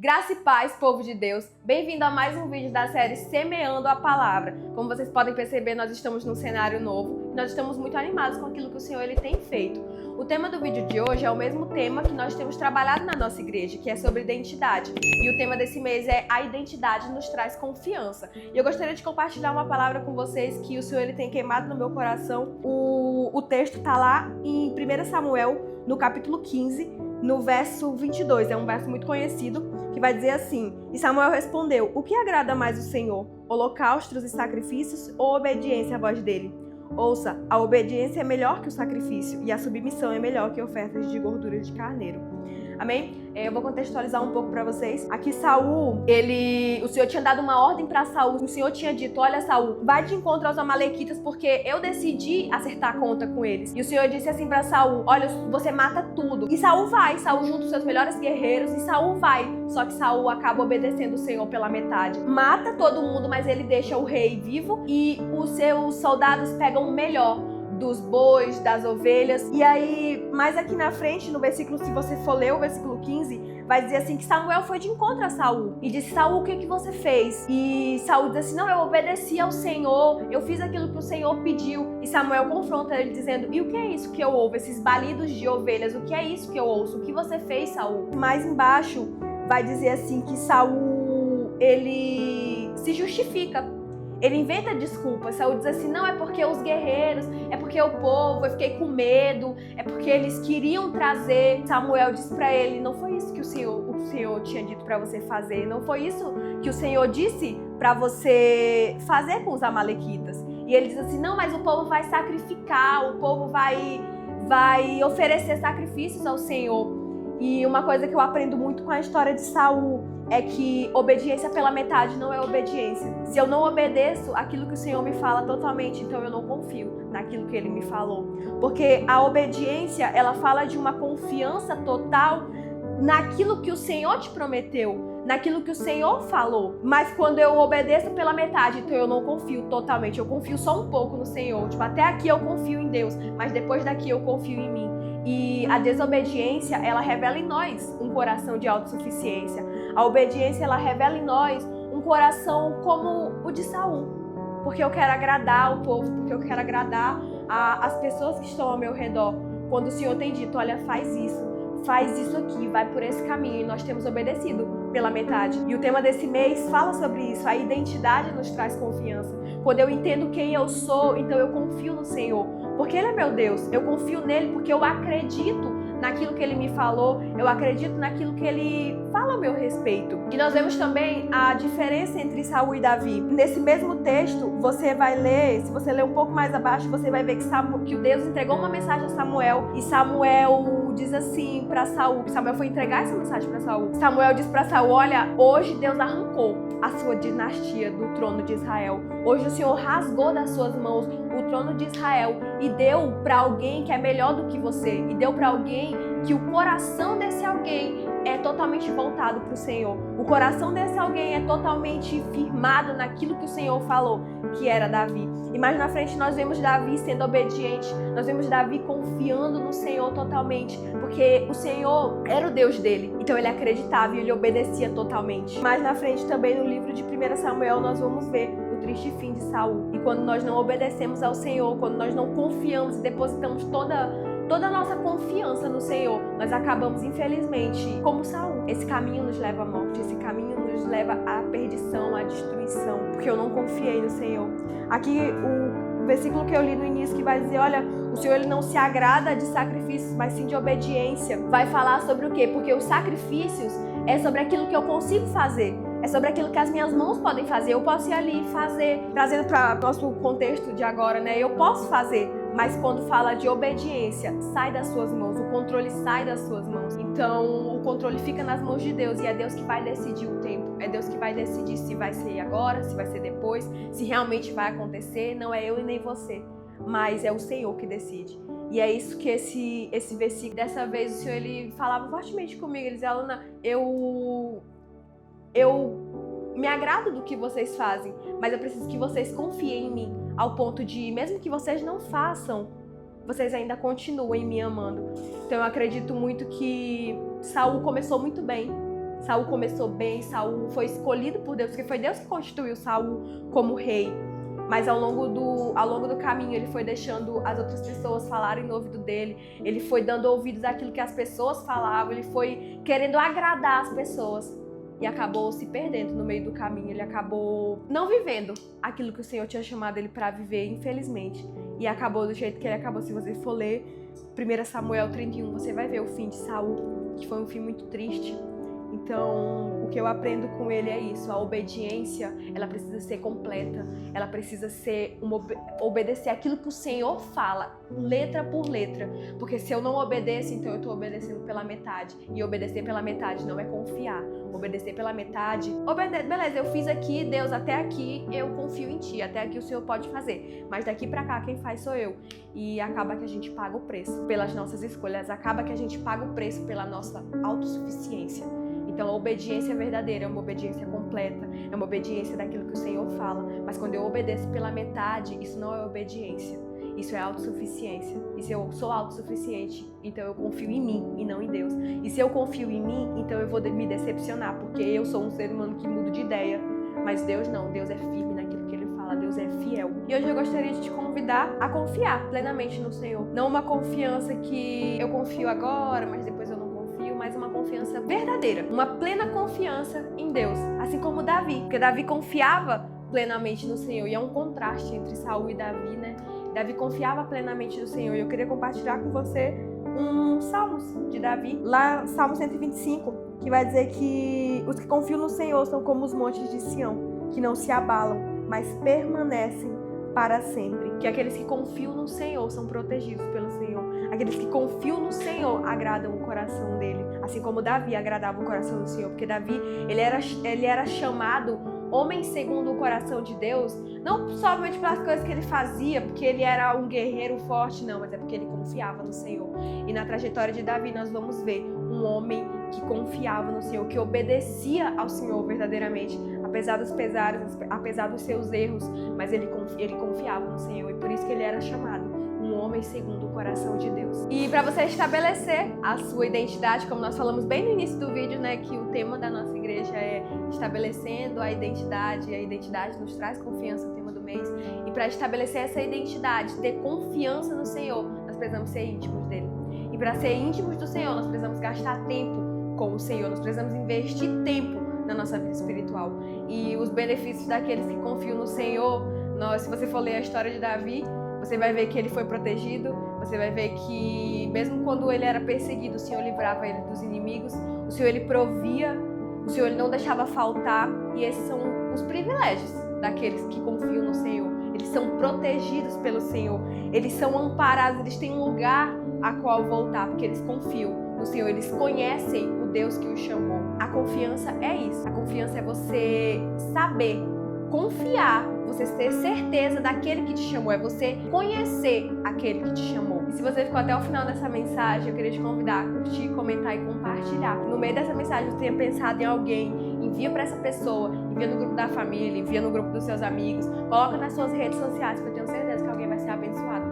Graça e paz, povo de Deus. Bem-vindo a mais um vídeo da série Semeando a Palavra. Como vocês podem perceber, nós estamos num cenário novo e nós estamos muito animados com aquilo que o Senhor tem feito. O tema do vídeo de hoje é o mesmo tema que nós temos trabalhado na nossa igreja, que é sobre identidade. E o tema desse mês é A Identidade Nos Traz Confiança. E eu gostaria de compartilhar uma palavra com vocês que o Senhor tem queimado no meu coração. O texto está lá em 1 Samuel, no capítulo 15, no verso 22. É um verso muito conhecido, que vai dizer assim: E Samuel respondeu: O que agrada mais o Senhor? Holocaustos e sacrifícios ou obediência à voz dele? Ouça, a obediência é melhor que o sacrifício e a submissão é melhor que ofertas de gordura de carneiro. Amém? Eu vou contextualizar um pouco para vocês. Aqui Saul, o Senhor tinha dado uma ordem para Saul. O Senhor tinha dito: olha, Saul, vai de encontro aos amalequitas porque eu decidi acertar a conta com eles. E o Senhor disse assim para Saul: olha, você mata tudo. E Saul vai, Saul junta os seus melhores guerreiros e Saul vai. Só que Saul acaba obedecendo o Senhor pela metade. Mata todo mundo, mas ele deixa o rei vivo e os seus soldados pegam o melhor dos bois, das ovelhas. E aí, mais aqui na frente, no versículo, se você for ler o versículo 15, vai dizer assim que Samuel foi de encontro a Saul e disse: Saul, o que você fez? E Saul diz assim: não, eu obedeci ao Senhor, eu fiz aquilo que o Senhor pediu. E Samuel confronta ele dizendo: e o que é isso que eu ouvo? Esses balidos de ovelhas, o que é isso que eu ouço? O que você fez, Saul? Mais embaixo vai dizer assim que Saul, ele se justifica. Ele inventa desculpas. Saul diz assim: não, é porque os guerreiros, é porque o povo, eu fiquei com medo, é porque eles queriam trazer. Samuel diz pra ele: não foi isso que o Senhor tinha dito pra você fazer, não foi isso que o Senhor disse pra você fazer com os amalequitas. E ele diz assim: não, mas o povo vai sacrificar, o povo vai oferecer sacrifícios ao Senhor. E uma coisa que eu aprendo muito com a história de Saul é que obediência pela metade não é obediência. Se eu não obedeço aquilo que o Senhor me fala totalmente, então eu não confio naquilo que Ele me falou. Porque a obediência, ela fala de uma confiança total naquilo que o Senhor te prometeu, naquilo que o Senhor falou. Mas quando eu obedeço pela metade, então eu não confio totalmente. Eu confio só um pouco no Senhor. Tipo, até aqui eu confio em Deus, mas depois daqui eu confio em mim. E a desobediência, ela revela em nós um coração de autossuficiência. A obediência, ela revela em nós um coração como o de Saul. Porque eu quero agradar o povo, porque eu quero agradar as pessoas que estão ao meu redor. Quando o Senhor tem dito: olha, faz isso aqui, vai por esse caminho. E nós temos obedecido pela metade. E o tema desse mês fala sobre isso. A identidade nos traz confiança. Quando eu entendo quem eu sou, então eu confio no Senhor. Porque Ele é meu Deus. Eu confio nele porque eu acredito naquilo que Ele me falou. Eu acredito naquilo que Ele fala a meu respeito. E nós vemos também a diferença entre Saul e Davi. Nesse mesmo texto, você vai ler, se você ler um pouco mais abaixo, você vai ver que Deus entregou uma mensagem a Samuel. E Samuel diz assim para Saul, que Samuel foi entregar essa mensagem para Saul. Samuel diz para Saul: olha, hoje Deus arrancou a sua dinastia do trono de Israel. Hoje o Senhor rasgou das suas mãos o trono de Israel e deu para alguém que é melhor do que você. E deu para alguém que o coração desse alguém é totalmente voltado para o Senhor. O coração desse alguém é totalmente firmado naquilo que o Senhor falou, que era Davi. E mais na frente nós vemos Davi sendo obediente. Nós vemos Davi confiando no Senhor totalmente, porque o Senhor era o Deus dele. Então ele acreditava e ele obedecia totalmente. Mais na frente também no livro de 1 Samuel nós vamos ver o triste fim de Saul. E quando nós não obedecemos ao Senhor, quando nós não confiamos e depositamos toda a nossa confiança no Senhor, nós acabamos, infelizmente, como Saul. Esse caminho nos leva à morte, esse caminho nos leva à perdição, à destruição, porque eu não confiei no Senhor. Aqui o versículo que eu li no início, que vai dizer: olha, o Senhor ele não se agrada de sacrifícios, mas sim de obediência. Vai falar sobre o quê? Porque os sacrifícios é sobre aquilo que eu consigo fazer. É sobre aquilo que as minhas mãos podem fazer. Eu posso ir ali e fazer, trazendo para o nosso contexto de agora, né? Eu posso fazer, mas quando fala de obediência, sai das suas mãos, o controle sai das suas mãos. Então, o controle fica nas mãos de Deus e é Deus que vai decidir o tempo. É Deus que vai decidir se vai ser agora, se vai ser depois, se realmente vai acontecer. Não é eu e nem você, mas é o Senhor que decide. E é isso que esse versículo, dessa vez o Senhor ele falava fortemente comigo. Ele dizia: Alana, eu me agrado do que vocês fazem, mas eu preciso que vocês confiem em mim, ao ponto de, mesmo que vocês não façam, vocês ainda continuem me amando. Então eu acredito muito que Saul começou muito bem, Saul começou bem, Saul foi escolhido por Deus, porque foi Deus que constituiu Saul como rei. Mas ao longo do caminho ele foi deixando as outras pessoas falarem no ouvido dele, ele foi dando ouvidos àquilo que as pessoas falavam, ele foi querendo agradar as pessoas e acabou se perdendo no meio do caminho, ele acabou não vivendo aquilo que o Senhor tinha chamado ele para viver, infelizmente. E acabou do jeito que ele acabou. Se você for ler 1 Samuel 31, você vai ver o fim de Saul, que foi um fim muito triste. Então, o que eu aprendo com ele é isso, a obediência, ela precisa ser completa, ela precisa ser obedecer aquilo que o Senhor fala, letra por letra, porque se eu não obedeço, então eu estou obedecendo pela metade, e obedecer pela metade não é confiar, obedecer pela metade, beleza, eu fiz aqui, Deus, até aqui eu confio em Ti, até aqui o Senhor pode fazer, mas daqui pra cá quem faz sou eu, e acaba que a gente paga o preço pelas nossas escolhas, acaba que a gente paga o preço pela nossa autossuficiência. Então, a obediência verdadeira é uma obediência completa, é uma obediência daquilo que o Senhor fala. Mas quando eu obedeço pela metade, isso não é obediência, isso é autossuficiência. E se eu sou autossuficiente, então eu confio em mim e não em Deus. E se eu confio em mim, então eu vou me decepcionar, porque eu sou um ser humano que muda de ideia. Mas Deus não, Deus é firme naquilo que Ele fala, Deus é fiel. E hoje eu gostaria de te convidar a confiar plenamente no Senhor. Não uma confiança que eu confio agora, mas depois eu não confio, mas uma confiança verdadeira, uma plena confiança em Deus, assim como Davi, porque Davi confiava plenamente no Senhor, e é um contraste entre Saul e Davi, né? Davi confiava plenamente no Senhor, e eu queria compartilhar com você um Salmos de Davi, lá Salmo 125, que vai dizer que os que confiam no Senhor são como os montes de Sião, que não se abalam, mas permanecem para sempre. Que aqueles que confiam no Senhor são protegidos pelo Senhor. Aqueles que confiam no Senhor agradam o coração dele. Assim como Davi agradava o coração do Senhor. Porque Davi, ele era chamado homem segundo o coração de Deus. Não somente pelas coisas que ele fazia, porque ele era um guerreiro forte, não. Mas é porque ele confiava no Senhor. E na trajetória de Davi nós vamos ver um homem que confiava no Senhor, que obedecia ao Senhor verdadeiramente, apesar dos pesares, apesar dos seus erros, mas ele confiava no Senhor, e por isso que ele era chamado um homem segundo o coração de Deus. E para você estabelecer a sua identidade, como nós falamos bem no início do vídeo, né, que o tema da nossa igreja é estabelecendo a identidade, e a identidade nos traz confiança, o tema do mês, e para estabelecer essa identidade, ter confiança no Senhor, nós precisamos ser íntimos dele. E para ser íntimos do Senhor, nós precisamos gastar tempo com o Senhor, nós precisamos investir tempo na nossa vida espiritual. E os benefícios daqueles que confiam no Senhor, se você for ler a história de Davi, você vai ver que ele foi protegido, você vai ver que mesmo quando ele era perseguido, o Senhor livrava ele dos inimigos, o Senhor ele provia, o Senhor ele não deixava faltar, e esses são os privilégios daqueles que confiam no Senhor. Eles são protegidos pelo Senhor, eles são amparados, eles têm um lugar a qual voltar, porque eles confiam no Senhor, eles conhecem o Deus que os chamou. A confiança é isso, a confiança é você saber, confiar, você ter certeza daquele que te chamou, é você conhecer aquele que te chamou. E se você ficou até o final dessa mensagem, eu queria te convidar a curtir, comentar e compartilhar. No meio dessa mensagem, você tenha pensado em alguém, envia para essa pessoa, envia no grupo da família, envia no grupo dos seus amigos, coloca nas suas redes sociais, porque eu tenho certeza que alguém vai ser abençoado